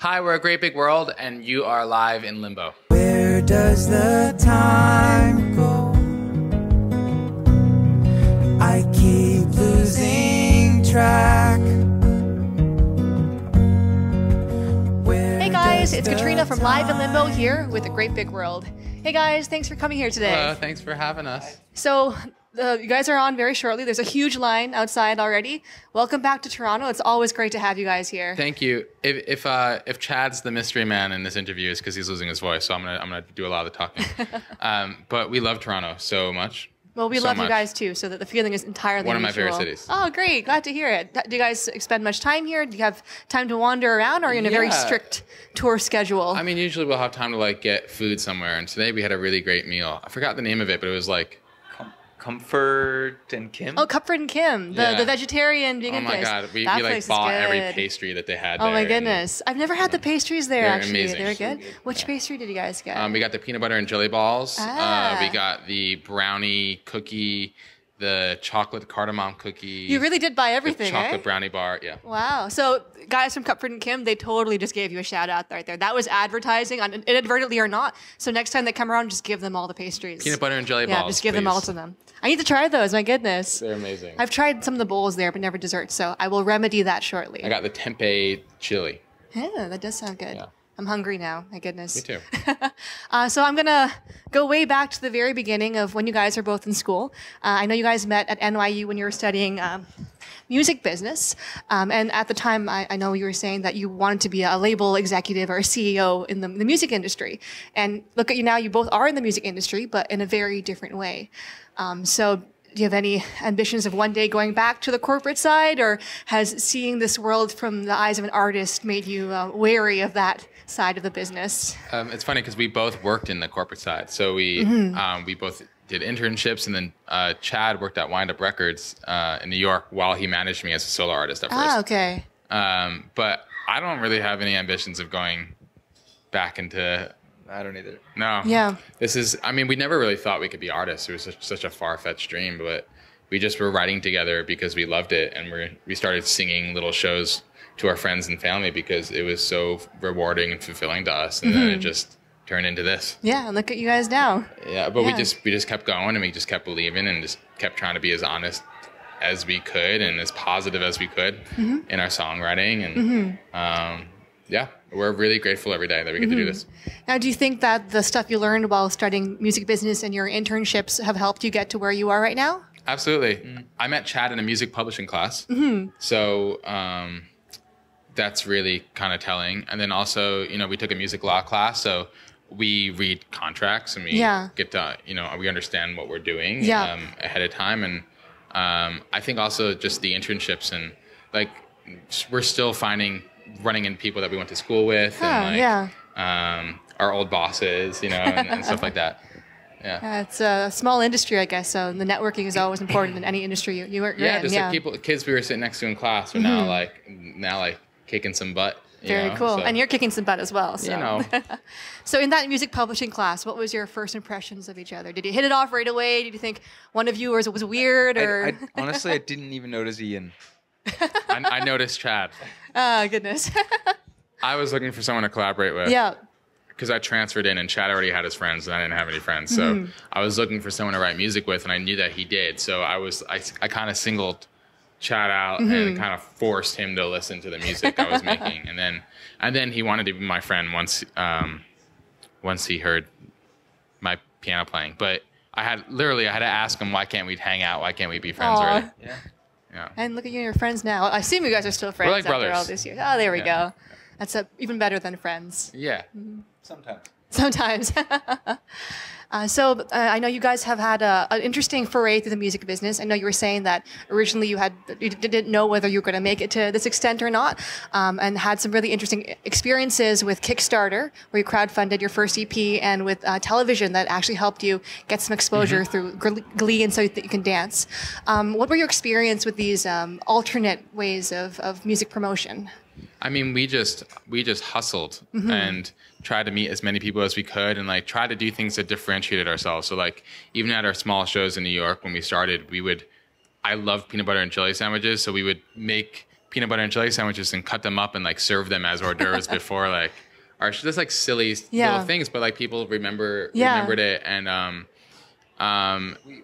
Hi, we're a great big world, and you are live in limbo. Where does the time go? I keep losing track. Hey guys, it's Katrina from Live in Limbo here with A Great Big World. Hey guys, thanks for coming here today. Hello, thanks for having us. So, you guys are on very shortly. There's a huge line outside already. Welcome back to Toronto. It's always great to have you guys here. Thank you. If Chad's the mystery man in this interview, it's because he's losing his voice, so I'm gonna do a lot of the talking. But we love Toronto so much. Well, we love you guys too, so that the feeling is entirely one of my mutual. favorite cities. Oh, great. Glad to hear it. Do you guys spend much time here? Do you have time to wander around, or are you in a very strict tour schedule? I mean, usually we'll have time to like get food somewhere, and today we had a really great meal. I forgot the name of it, but it was like Comfort and Kim? Oh, Comfort and Kim, the vegetarian vegan place. Oh my god, we that like bought every pastry that they had there. Oh my goodness. I've never had the pastries there, actually. Amazing. They're good. Which pastry did you guys get? We got the peanut butter and jelly balls. We got the brownie cookie, the chocolate cardamom cookie. You really did buy everything, the chocolate brownie bar, yeah. Wow. So guys from Comfort and Kim, they totally just gave you a shout out right there. That was advertising, inadvertently or not. So next time they come around, just give them all the pastries. Peanut butter and jelly balls, yeah, just give them all to them. I need to try those, my goodness. They're amazing. I've tried some of the bowls there, but never desserts, so I will remedy that shortly. I got the tempeh chili. Yeah, that does sound good. Yeah. I'm hungry now, my goodness. Me too. So I'm going to go way back to the very beginning of when you guys were both in school. I know you guys met at NYU when you were studying music business. And at the time, I know you were saying that you wanted to be a label executive or a CEO in the music industry. And look at you now, you both are in the music industry, but in a very different way. So do you have any ambitions of one day going back to the corporate side, or has seeing this world from the eyes of an artist made you wary of that side of the business? It's funny because we both worked in the corporate side. So we both did internships, and then Chad worked at Wind Up Records in New York while he managed me as a solo artist at first. Ah, okay. But I don't really have any ambitions of going back into... I don't either. No. Yeah. We never really thought we could be artists. It was such a far-fetched dream, but we just were writing together because we loved it, and we started singing little shows to our friends and family because it was so rewarding and fulfilling to us, and then it just turned into this. Yeah, and look at you guys now. Yeah, but we just kept going, and we just kept believing, and just kept trying to be as honest as we could and as positive as we could in our songwriting, and yeah, we're really grateful every day that we get to do this. Now, do you think that the stuff you learned while studying music business and your internships have helped you get to where you are right now? Absolutely. I met Chad in a music publishing class. So that's really kind of telling. And then also, we took a music law class. So we read contracts and we get to, we understand what we're doing ahead of time. And I think also just the internships and like we're still running into people that we went to school with and our old bosses, and stuff like that. Yeah, it's a small industry, I guess. So the networking is always important in any industry you work in. Yeah, just like kids we were sitting next to in class are now like kicking some butt. Very cool. So. And you're kicking some butt as well. So. So in that music publishing class, what was your first impressions of each other? Did you hit it off right away? Did you think one of you was weird? Or honestly, I didn't even notice Ian. I noticed Chad. Oh, goodness. I was looking for someone to collaborate with. Yeah. Because I transferred in and Chad already had his friends and I didn't have any friends. So I was looking for someone to write music with, and I knew that he did. So I kind of singled Chad out and kind of forced him to listen to the music I was making. And then he wanted to be my friend once he heard my piano playing. But I had to ask him, why can't we hang out? Why can't we be friends already? Yeah. And look at you and your friends now. I assume you guys are still friends after all these years. Oh, there we go. That's even better than friends. Yeah. Sometimes. So I know you guys have had an interesting foray through the music business. I know you were saying that originally you didn't know whether you were going to make it to this extent or not, and had some really interesting experiences with Kickstarter, where you crowdfunded your first EP, and with television that actually helped you get some exposure through GLEE and So That You Can Dance. What were your experience with these alternate ways of music promotion? I mean, we just hustled and tried to meet as many people as we could, and like try to do things that differentiated ourselves. So like even at our small shows in New York when we started, I loved peanut butter and jelly sandwiches, so we would make peanut butter and jelly sandwiches and cut them up and like serve them as hors d'oeuvres before like, or just like silly little things, but like people remembered it. And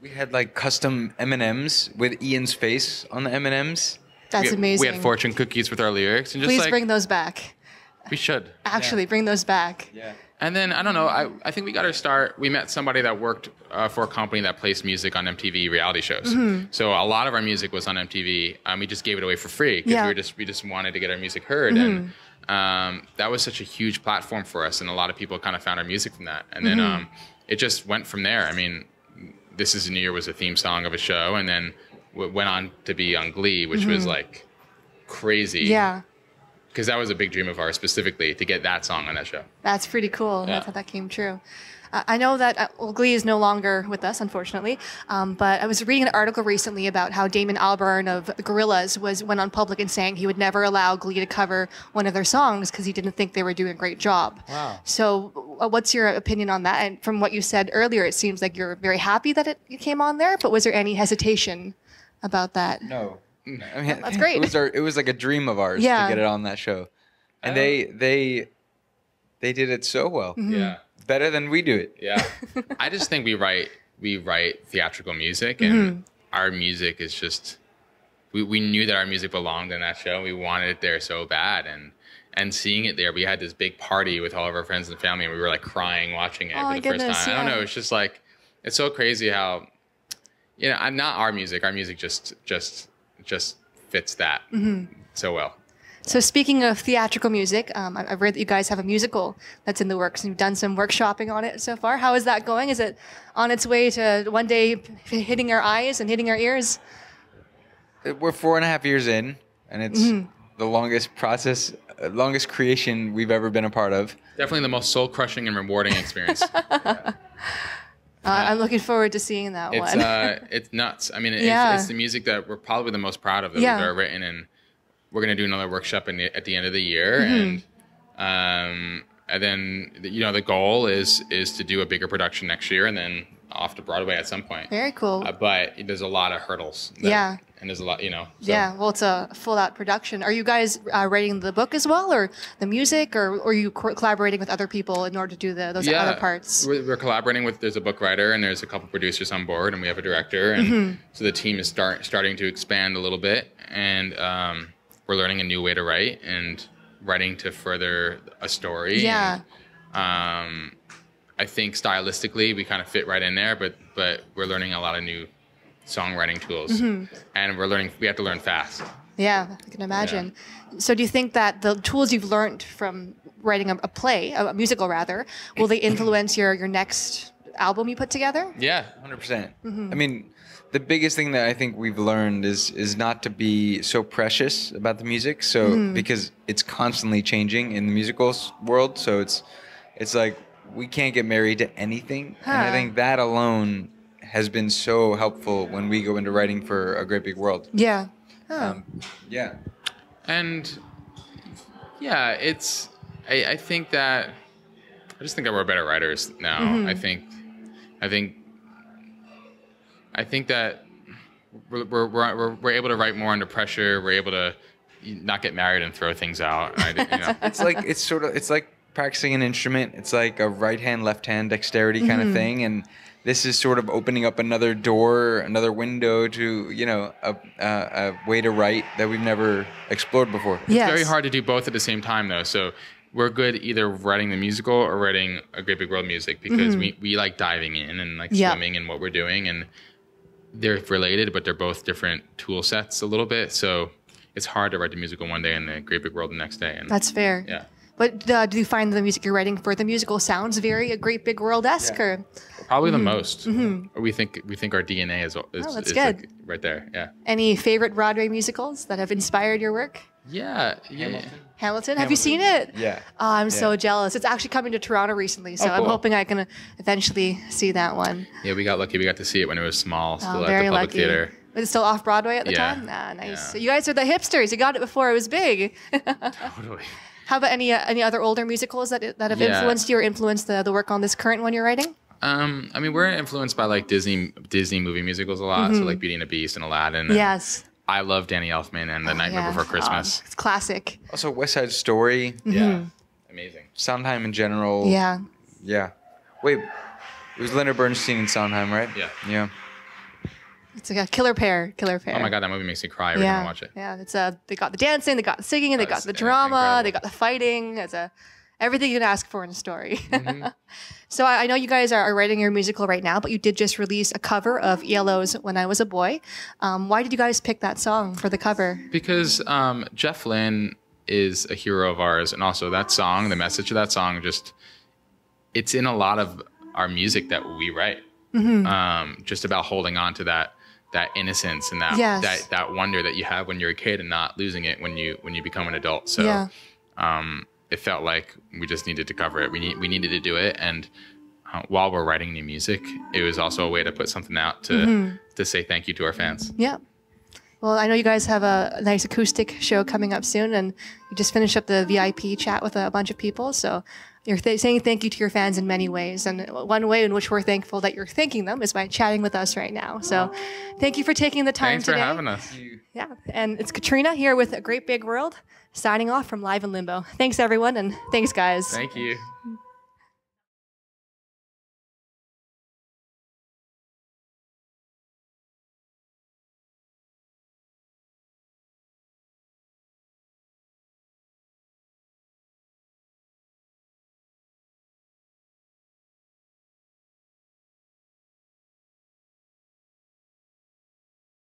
we had like custom M&Ms with Ian's face on the M&Ms. That's amazing. We had fortune cookies with our lyrics, and just Please like, bring those back. We should actually bring those back. Yeah. And then I don't know. I think we got our start. We met somebody that worked for a company that placed music on MTV reality shows. So a lot of our music was on MTV. We just gave it away for free because we just wanted to get our music heard, and that was such a huge platform for us. And a lot of people kind of found our music from that. And then it just went from there. I mean, This Is a New Year was a theme song of a show, and then went on to be on GLEE, which was like crazy. Yeah. Because that was a big dream of ours, specifically to get that song on that show. That's pretty cool. Yeah. That's how that came true. I know that GLEE is no longer with us, unfortunately. But I was reading an article recently about how Damon Albarn of the Gorillaz went on public and saying he would never allow GLEE to cover one of their songs because he didn't think they were doing a great job. Wow. So what's your opinion on that? And from what you said earlier, it seems like you're very happy that it came on there. But was there any hesitation about that? No. I mean, That's great. It was like a dream of ours to get it on that show, and they did it so well. Yeah, better than we do it. Yeah, I just think we write theatrical music, and our music is just we knew that our music belonged in that show. We wanted it there so bad, and seeing it there, we had this big party with all of our friends and family, and we were like crying watching it for the first time. I don't know. It's just like it's so crazy how I'm not our music. Our music just fits that so well. So speaking of theatrical music, I've read that you guys have a musical that's in the works, and you've done some workshopping on it so far. How is that going? Is it on its way to one day hitting our eyes and hitting our ears? We're 4.5 years in, and it's the longest creation we've ever been a part of. Definitely the most soul-crushing and rewarding experience. I'm looking forward to seeing that one. It's nuts. I mean, it's the music that we're probably the most proud of that we've ever written, and we're going to do another workshop at the end of the year, and then the goal is to do a bigger production next year, and then off to Broadway at some point. Very cool. But there's a lot of hurdles. And there's a lot, So. Yeah, well, it's a full-out production. Are you guys writing the book as well, or the music, or are you collaborating with other people in order to do those other parts? We're collaborating with, there's a book writer, and there's a couple producers on board, and we have a director, and so the team is starting to expand a little bit, and we're learning a new way to write, and writing to further a story. Yeah. And, I think stylistically we kind of fit right in there, but we're learning a lot of new songwriting tools, and we have to learn fast. Yeah, I can imagine. Yeah. So do you think that the tools you've learned from writing a play, a musical rather, will they influence your next album you put together? Yeah, 100%. I mean, the biggest thing that I think we've learned is not to be so precious about the music, because it's constantly changing in the musicals world, so it's like we can't get married to anything. And I think that alone has been so helpful when we go into writing for A Great Big World. Yeah. Yeah. And yeah, I think that I just think that we're better writers now. I think that we're able to write more under pressure. We're able to not get married and throw things out. It's like practicing an instrument. It's like a right hand, left hand dexterity kind of thing, and this is sort of opening up another door, another window to a way to write that we've never explored before. Yes. It's very hard to do both at the same time, though. So we're good either writing the musical or writing A Great Big World music, because we like diving in and like swimming in what we're doing, and they're related, but they're both different tool sets a little bit. So it's hard to write the musical one day and the Great Big World the next day. And that's fair. Yeah. But do you find the music you're writing for the musical sounds very A Great Big World-esque? Or? Probably the most. We think our DNA is that's good. like right there. Yeah. Any favorite Broadway musicals that have inspired your work? Yeah. Hamilton? Have you seen it? Yeah. Oh, I'm so jealous. It's actually coming to Toronto recently, so I'm hoping I can eventually see that one. Yeah, we got lucky. We got to see it when it was small, still at very the Public lucky. Theater. Was it still off Broadway at the time? Nice. Yeah. So you guys are the hipsters. You got it before it was big. Totally. How about any other older musicals that have influenced you or influenced the work on this current one you're writing? I mean, we're influenced by like Disney movie musicals a lot, so like Beauty and the Beast and Aladdin. Yes. I love Danny Elfman and The Nightmare Before Christmas. It's classic. Also, West Side Story. Yeah, amazing. Sondheim in general. Yeah. Yeah. Wait, it was Leonard Bernstein and Sondheim, right? Yeah. Yeah. It's like a killer pair. Oh my god, that movie makes me cry every time I watch it. Yeah, it's they got the dancing, they got the singing, they got the drama, incredible. they got the fighting. It's everything you can ask for in a story. So I know you guys are writing your musical right now, but you did just release a cover of ELO's "When I Was a Boy." Why did you guys pick that song for the cover? Because Jeff Lynne is a hero of ours, and also that song, the message of that song, it's in a lot of our music that we write. Just about holding on to that innocence and that wonder that you have when you're a kid and not losing it when you become an adult. So it felt like we just needed to cover it. We needed to do it, and while we're writing new music, it was also a way to put something out to say thank you to our fans. Yeah. Well, I know you guys have a nice acoustic show coming up soon, and you just finished up the VIP chat with a bunch of people. So you're saying thank you to your fans in many ways. And one way in which we're thankful that you're thanking them is by chatting with us right now. So thank you for taking the time today. Thanks for having us. Yeah. And it's Katrina here with A Great Big World, signing off from Live in Limbo. Thanks, everyone, and thanks, guys. Thank you.